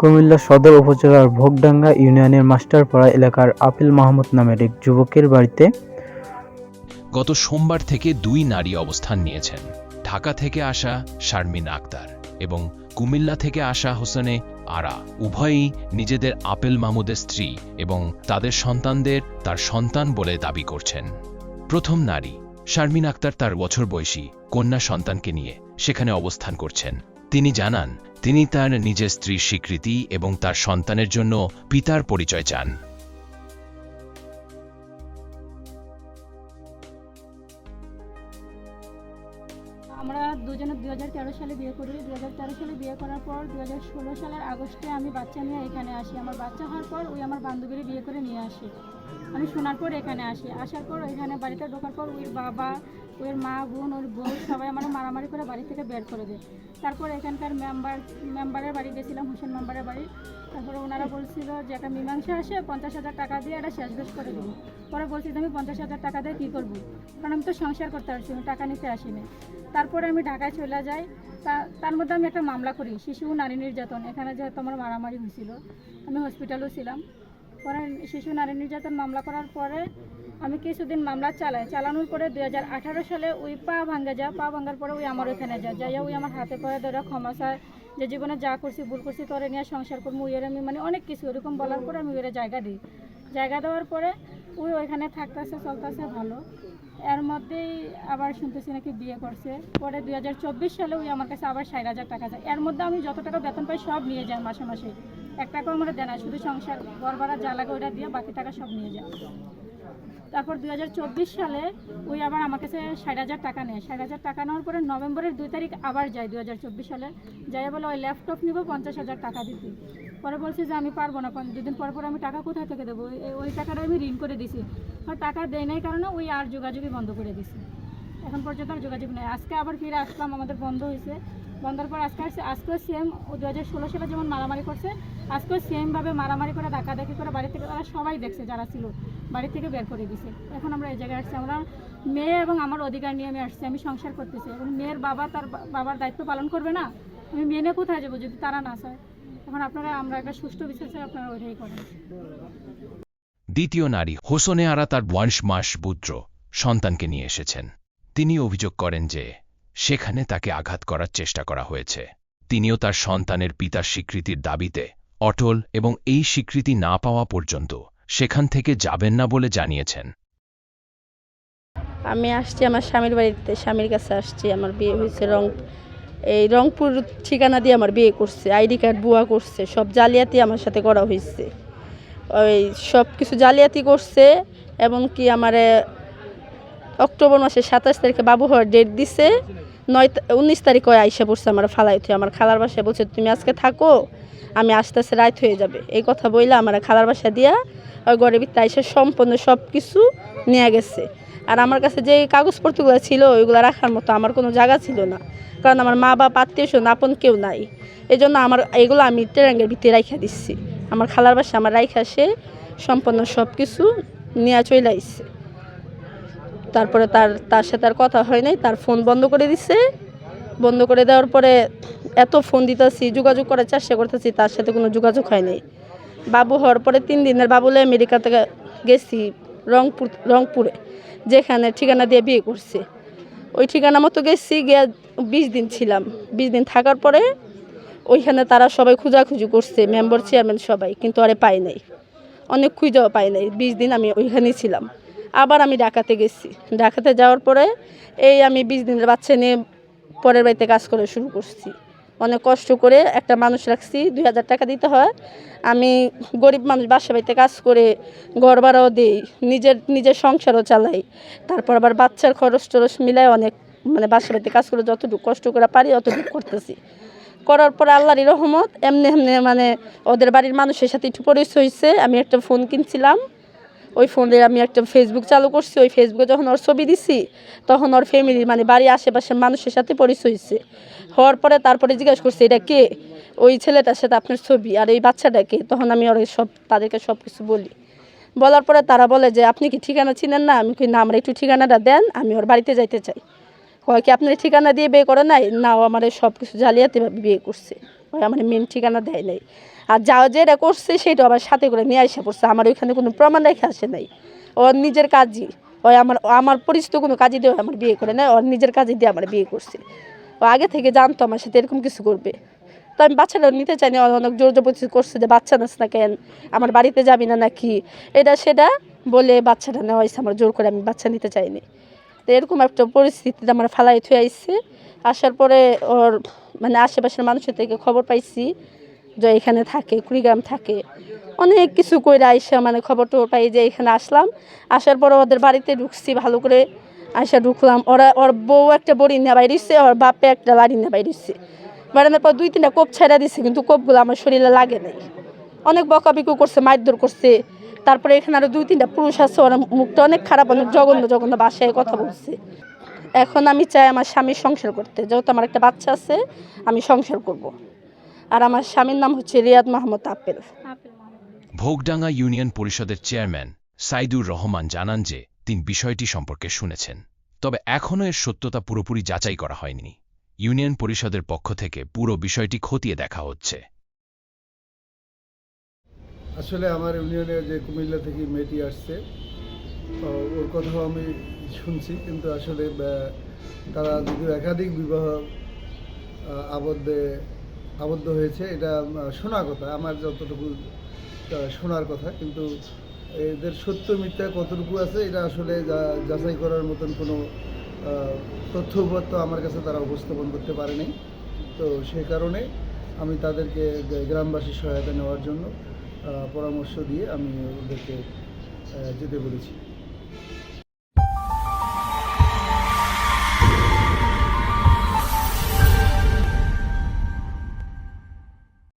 কুমিল্লা সদর উপজেলার ভোগডাঙ্গা ইউনিয়নের মাস্টারপাড়া এলাকার আপিল মাহমুদ নামের এক যুবকের বাড়িতে গত সোমবার থেকে দুই নারী অবস্থান নিয়েছেন। ঢাকা থেকে আসা শারমিন আক্তার এবং কুমিল্লা থেকে আসা হোসেনে আরা উভয়ই নিজেদের আপিল মাহমুদের স্ত্রী এবং তাদের সন্তানদের তার সন্তান বলে দাবি করছেন। প্রথম নারী শারমিন আক্তার তার বছর বয়সী কন্যা সন্তানকে নিয়ে সেখানে অবস্থান করছেন। তিনি জানান তিনি তার নিজের স্ত্রীর স্বীকৃতি এবং তার সন্তানের জন্য পিতার পরিচয় চান। আমরা দুজনে 2013 সালে বিয়ে করি। 2013 সালে বিয়ে করার পর 2016 সালের আগস্টে আমি বাচ্চা নিয়ে এখানে আসি। আমার বাচ্চা হওয়ার পর ওই আমার বান্ধবীর বিয়ে করে নিয়ে আসি। আমি শোনার পর এখানে আসি। আসার পর এখানে বাড়িতে ঢোকার পর ওর বাবা, ওর মা, বোন, ওর বউ সবাই আমার মারামারি করে বাড়ি থেকে বের করে দেয়। তারপর এখানকার মেম্বারের বাড়ি গেছিলাম, হোসেন মেম্বারের বাড়ি। তারপরে ওনারা বলছিল যে একটা মীমাংসা আসে 50,000 টাকা দিয়ে এটা শেষ করে দেবো। পরে বলছি আমি 50,000 টাকা দিয়ে কী করবো, কারণ আমি তো সংসার করতে আসছি, আমি টাকা নিতে আসিনি। তারপরে আমি ঢাকায় চলে যাই। তার মধ্যে আমি একটা মামলা করি, শিশু নারী নির্যাতন। এখানে যেহেতু আমার মারামারি হয়েছিল, আমি হসপিটালও ছিলাম। পরে শিশু নারী নির্যাতন মামলা করার পরে আমি কিছুদিন মামলা চালানোর পরে 2018 সালে ওই পা ভাঙার পরে ওই আমার ওইখানে যাই ওই আমার হাতে পরে ধরে ক্ষমা চায় যে জীবনে যা করছি ভুল করছি তোরে নিয়ে সংসার করবো। ওই আমি মানে অনেক কিছু এরকম বলার পরে আমি ওরা জায়গা দিই। জায়গা দেওয়ার পরে ওই ওইখানে থাকতেছে, চলতেছে ভালো। এর মধ্যেই আবার শুনতেছি নাকি বিয়ে করছে। পরে 2024 সালে ওই আমার কাছে আবার 60,000 টাকা যায়। এর মধ্যে আমি যত টাকা বেতন পাই সব নিয়ে যাই মাসে মাসে। 1 টাকাও আমরা দেয় না, শুধু সংসার ঘর ভাড়া যা লাগে ওইটা দিয়ে বাকি টাকা সব নিয়ে যায়। তারপর 2024 সালে ওই আবার আমার কাছে 60,000 টাকা নেয়। 60,000 টাকা নেওয়ার পরে নভেম্বরের 2 তারিখ আবার যাই 2024 সালে। যাই বলে ওই ল্যাপটপ নিব 50,000 টাকা দিতে। পরে বলছি যে আমি পারবো না, 2 দিন পর আমি টাকা কোথায় থেকে দেবো, ওই টাকাটা আমি ঋণ করে দিছি। আর টাকা দেয় নাই কারণে ওই আর যোগাযোগই বন্ধ করে দিছি। এখন পর্যন্ত আর যোগাযোগ নেই। আজকে আবার ফিরে আসলাম, আমাদের বন্ধ হয়েছে। বন্ধের পর আজকেও সেম 2016 সালে যেমন মারামারি করছে, আজকেও সেমভাবে মারামারি করে ডাকাডাকি করে বাড়ি থেকে তারা সবাই দেখছে, যারা ছিল বাড়ি থেকে বের করে দিছে। এখন আমরা এই জায়গায় আসছি, আমরা মেয়ে এবং আমার অধিকার নিয়ে আমি আসছি। আমি সংসার করতেছি, এবং মেয়ের বাবা তার বাবার দায়িত্ব পালন করবে না, আমি মেয়ে নিয়ে কোথায় যাবো যদি তারা না চায়। এখন আমরা একটা সুষ্ঠু বিচার চাই, আপনারা ওইটাই করেন। দ্বিতীয় নারী হোসনে আরা তার 22 মাস পুত্র সন্তানকে নিয়ে এসেছেন। তিনি অভিযোগ করেন যে সেখানে তাকে আঘাত করার চেষ্টা করা হয়েছে। তিনিও তার সন্তানের পিতার স্বীকৃতির দাবিতে অটল এবং এই স্বীকৃতি না পাওয়া পর্যন্ত সেখান থেকে যাবেন না বলে জানিয়েছেন। আমি আসছি আমার স্বামীর বাড়িতে, স্বামীর কাছে আসছি। আমার বিয়ে হয়েছে রংপুর ঠিকানা দিয়ে আমার বিয়ে করছে, আইডি কার্ড বুয়া করছে, সব জালিয়াতি আমার সাথে করা হয়েছে। ওই সব কিছু জালিয়াতি করছে। এমনকি আমার অক্টোবর মাসের 27 তারিখে বাবু হওয়ার ডেট দিছে, 19 তারিখ হয় আইসা পড়ছে আমার ফালাইতে। আমার খালার বাসায় বলছে তুমি আজকে থাকো, আমি আস্তে আস্তে রাত হয়ে যাবে। এই কথা বললে আমার খালার বাসা দিয়া ওই ঘরের ভিতরে আইসা সম্পূর্ণ সব কিছু নিয়ে গেছে। আর আমার কাছে যে কাগজপত্রগুলো ছিল ওইগুলো রাখার মতো আমার কোনো জায়গা ছিল না, কারণ আমার মা বাপ আত্মীয় স্বজন আপন কেউ নাই। এই জন্য আমার এগুলো আমি ট্রেঙ্গের ভিতরে রাইখা দিচ্ছি। আমার খালার বাসা আমার রাইখা সে সম্পূর্ণ সব কিছু নিয়ে চলে আইছে। তারপরে তার সাথে আর কথা হয় নাই, তার ফোন বন্ধ করে দিছে। বন্ধ করে দেওয়ার পরে এত ফোন দিতেছি, যোগাযোগ করার চেষ্টা করতেছি, তার সাথে কোনো যোগাযোগ হয় নাই। বাবু হওয়ার পরে 3 দিনের বাবুলে আমেরিকা থেকে গেছি রংপুরে, যেখানে ঠিকানা দিয়ে বিয়ে করছে। ওই ঠিকানা মতো গেছি, গিয়ে 20 দিন ছিলাম। 20 দিন থাকার পরে ওইখানে তারা সবাই খোঁজাখুঁজি করছে, মেম্বার চেয়ারম্যান সবাই, কিন্তু আরে পাই নাই, অনেক খুঁজেও পাই নাই। 20 দিন আমি ওইখানেই ছিলাম। আবার আমি ঢাকাতে গেছি। ঢাকাতে যাওয়ার পরে এই আমি 20 দিনের বাচ্চা নিয়ে পরের বাড়িতে কাজ করা শুরু করছি। অনেক কষ্ট করে একটা মানুষ রাখছি, 2,000 টাকা দিতে হয়। আমি গরিব মানুষ, বাসা বাড়িতে কাজ করে ঘর ভাড়াও দিই, নিজের সংসারও চালাই। তারপর আবার বাচ্চার খরচ টরচ মিলায় অনেক মানে বাসা বাড়িতে কাজ করে যতটুকু কষ্ট করে পারি অতটুকু করতেছি। করার পরে আল্লাহরই রহমত এমনি মানে ওদের বাড়ির মানুষের সাথে একটু পরিচয় হয়েছে। আমি একটা ফোন কিনছিলাম, ওই ফোনে আমি একটা ফেসবুক চালু করছি। ওই ফেসবুকে যখন ওর ছবি দিছি তখন ওর ফ্যামিলি মানে বাড়ির আশেপাশের মানুষের সাথে পরিচয় হয়েছে। হওয়ার পরে তারপরে জিজ্ঞাসা করছে এটা কে, ওই ছেলেটার সাথে আপনার ছবি আর এই বাচ্চাটা কে। তখন আমি ওর তাদেরকে সব কিছু বলি। বলার পরে তারা বলে যে আপনি কি ঠিকানা চিনেন না? আমি কই না, আমরা একটু ঠিকানাটা দেন, আমি ওর বাড়িতে যাইতে চাই। কয় কি আপনার ঠিকানা দিয়ে বিয়ে করে নাই? না, ও আমার সব কিছু জালিয়াতিভাবে বিয়ে করছে, ওই আমার মেন ঠিকানা দেয় নাই। আর যাও যেটা করছে সেটা আবার সাথে করে নিয়ে আসা পড়ছে, আমার ওইখানে কোনো প্রমাণ রেখে আসে নাই। ওর নিজের কাজই, ওই আমার পরিচিত কোনো কাজই দিয়ে আমার বিয়ে করে নেয়, ওর নিজের কাজই দিয়ে আমার বিয়ে করছে। ও আগে থেকে জানতো আমার সাথে এরকম কিছু করবে। তো আমি বাচ্চাটা নিতে চাইনি, অনেক জোর জবরদস্তি করছে যে বাচ্চা নাস না কেন, আমার বাড়িতে যাবি না নাকি, এটা সেটা বলে বাচ্চাটা নেওয়া হয়েছে আমার জোর করে, আমি বাচ্চা নিতে চাইনি। তো এরকম একটা পরিস্থিতিতে আমার ফালাই থুয়ে আসছে। আসার পরে ওর মানে আশেপাশের মানুষের থেকে খবর পাইছি যে এখানে থাকে, কুড়িগ্রাম থাকে, অনেক কিছু কইরা আইসা মানে খবর টবর পাই যে এখানে আসলাম। আসার পরে ওদের বাড়িতে ঢুকছি, ভালো করে আইসা ঢুকলাম। ওর বউ একটা বড়ি নিয়ে বাইরেছে, ওর বাপে একটা লাড়ি নিয়ে বাইরেছে। বাড়ানোর পর 2-3টা কোপ ছেড়া দিছে, কিন্তু কোপগুলো আমার শরীরে লাগে নাই। অনেক বকাবিকু করছে, মারধর করছে। তারপরে এখানে আরও 2-3টা পুরুষ আছে, ওরা মুখটা অনেক খারাপ, অনেক জঘন্য জঘন্য বাসায় কথা বলছে। এখন আমি চাই আমার স্বামীর সংসার করতে, যেহেতু আমার একটা বাচ্চা আছে, আমি সংসার করব। আর আমার স্বামীর নাম হচ্ছে রিয়াদ মাহমুদ আপেল। ভোগডাঙ্গা ইউনিয়ন পরিষদের চেয়ারম্যান সাইদুর রহমান জানান যে তিনি বিষয়টি সম্পর্কে শুনেছেন, তবে এখনও এর সত্যতা পুরোপুরি যাচাই করা হয়নি। ইউনিয়ন পরিষদের পক্ষ থেকে পুরো বিষয়টি খতিয়ে দেখা হচ্ছে। আসলে আমার ইউনিয়নে যে কুমিল্লা থেকে মেয়েটি আসছে, ওর কথাও আমি শুনছি, কিন্তু আসলে তারা যদিও একাধিক বিবাহ আবদ্ধ হয়েছে, এটা শোনার কথা, আমার যতটুকু শোনার কথা, কিন্তু এদের সত্য মিথ্যা কতটুকু আছে এটা আসলে যাচাই করার মতন কোনো তথ্যপত্র আমার কাছে তারা উপস্থাপন করতে পারেনি। তো সেই কারণে আমি তাদেরকে গ্রামবাসীর সহায়তা নেওয়ার জন্য পরামর্শ দিয়ে আমি ওদেরকে যেতে বলেছি।